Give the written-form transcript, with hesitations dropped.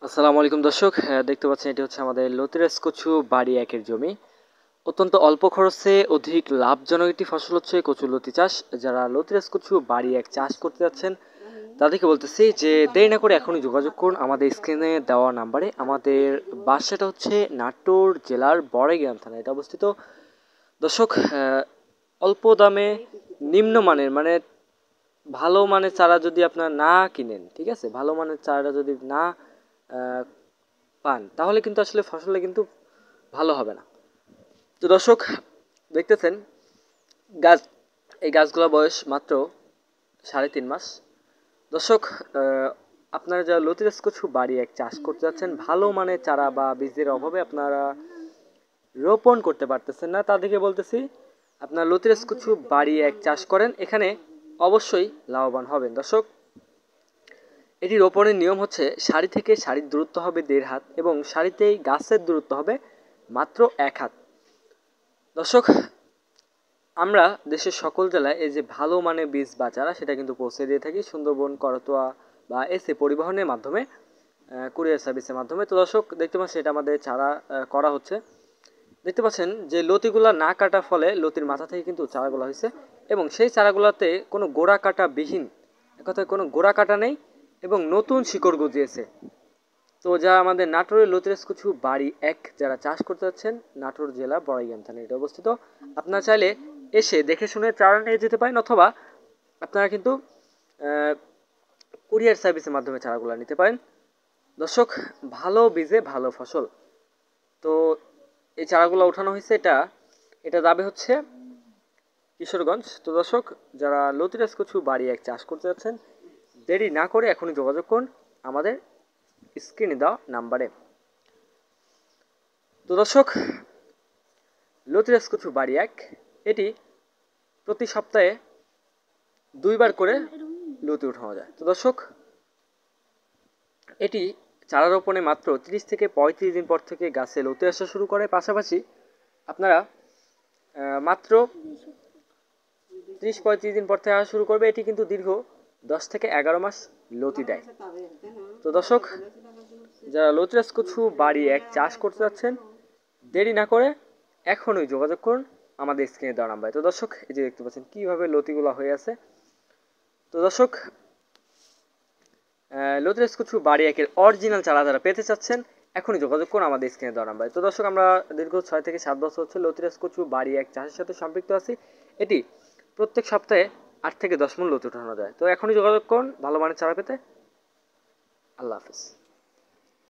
আসসালামু আলাইকুম দর্শক, দেখতে পাচ্ছেন এটি হচ্ছে আমাদের লতিরাজ কচু বাড়ি একের জমি। অত্যন্ত অল্প খরচে অধিক লাভজনক একটি ফসল হচ্ছে কচু লতি চাষ। যারা লতিরাজ কচু বাড়ি এক চাষ করতে যাচ্ছেন তাদেরকে বলতেছি যে দেরি না করে এখনই যোগাযোগ করুন আমাদের স্ক্রিনে দেওয়া নাম্বারে। আমাদের বাসাটা হচ্ছে নাটোর জেলার বড়াইগ্রাম থানা এটা অবস্থিত। দর্শক, অল্প দামে নিম্নমানের ভালো মানের চারা যদি আপনার না কিনেন, ঠিক আছে, ভালো মানের চারা যদি না পান তাহলে কিন্তু আসলে ফসলটা কিন্তু ভালো হবে না। তো দর্শক, দেখতেছেন গাছ, এই গাছগুলোর বয়স মাত্র 3.5 মাস। দর্শক, আপনারা যারা লতিরাজ কচু বাড়ি এক চাষ করতে যাচ্ছেন, ভালো মানের চারা বা বীজের অভাবে আপনারা রোপণ করতে পারতেছেন না, তাদেরকে বলতেছি আপনার লতিরাজ কচু বাড়ি এক চাষ করেন, এখানে অবশ্যই লাভবান হবেন। দর্শক, এটি রোপণের নিয়ম হচ্ছে সারি থেকে সারির দূরত্ব হবে 1.5 হাত এবং সারিতেই গাছের দূরত্ব হবে মাত্র 1 হাত। দর্শক, আমরা দেশের সকল জেলায় এই যে ভালো মানের বীজ বা চারা সেটা কিন্তু পৌঁছে দিয়ে থাকি সুন্দরবন, করতোয়া বা এসে পরিবহনের মাধ্যমে, কুরিয়ার সার্ভিসের মাধ্যমে। তো দর্শক, দেখতে পাচ্ছেন এটা আমাদের চারা করা হচ্ছে। দেখতে পাচ্ছেন যে লতিগুলা না কাটার ফলে লতির মাথা থেকে কিন্তু চারাগুলো হয়েছে এবং সেই চারাগুলোতে কোনো গোড়া কাটা বিহীন, এক কথায় কোনো গোড়া কাটা নেই এবং নতুন শিকড় গজিয়েছে। তো যারা আমাদের নাটোরের লতিরাজ কচু বাড়ি এক যারা চাষ করতে যাচ্ছেন, নাটোর জেলা বড়াইগ্রাম থানা এটা অবস্থিত। আপনারা চাইলে এসে দেখে শুনে চারা নিয়ে যেতে পারেন, অথবা আপনারা কিন্তু কুরিয়ার সার্ভিসের মাধ্যমে চারাগুলো নিতে পারেন। দর্শক, ভালো বীজে ভালো ফসল। তো এই চারাগুলো ওঠানো হয়েছে, এটা যাবে হচ্ছে কিশোরগঞ্জ। তো দর্শক, যারা লতিরাজ কচু বাড়ি এক চাষ করতে যাচ্ছেন দেরি না করে এখনই যোগাযোগ করুন আমাদের স্ক্রিনে দেওয়া নাম্বারে। তো দর্শক, লতিরাজ কচু বাড়ি এক এটি প্রতি সপ্তাহে 2বার করে লতি উঠানো যায়। তো দর্শক, এটি চারা রোপণে মাত্র 30 থেকে 35 দিন পর থেকে গাছে লতি আসা শুরু করে। পাশাপাশি আপনারা মাত্র 30-35 দিন পর থেকে আসা শুরু করবে। এটি কিন্তু দীর্ঘ 10 থেকে 11 মাস লতি দেয়। তো দর্শক, যারা লতিরাজ কচু বাড়ি এক চাষ করতে যাচ্ছেন দেরি না করে এখনই যোগাযোগ করুন আমাদের স্ক্রিনে দেওয়া নাম্বারে। তো দর্শক, এই যে দেখতে পাচ্ছেন কীভাবে লতিগুলো হয়ে আছে। তো দর্শক, লতিরাজ কচু বাড়ি একের অরিজিনাল চারা যারা পেতে চাচ্ছেন এখনই যোগাযোগ করুন আমাদের স্ক্রিনে দেওয়া নাম্বারে। তো দর্শক, আমরা দীর্ঘ 6 থেকে 7 বছর হচ্ছে লতিরাজ কচু বাড়ি এক চাষের সাথে সম্পৃক্ত আছি। এটি প্রত্যেক সপ্তাহে 8 থেকে 10 মণ লতি উঠানো যায়। তো এখনই যোগাযোগ করুন ভালো মানের চারা পেতে। আল্লাহ হাফিজ।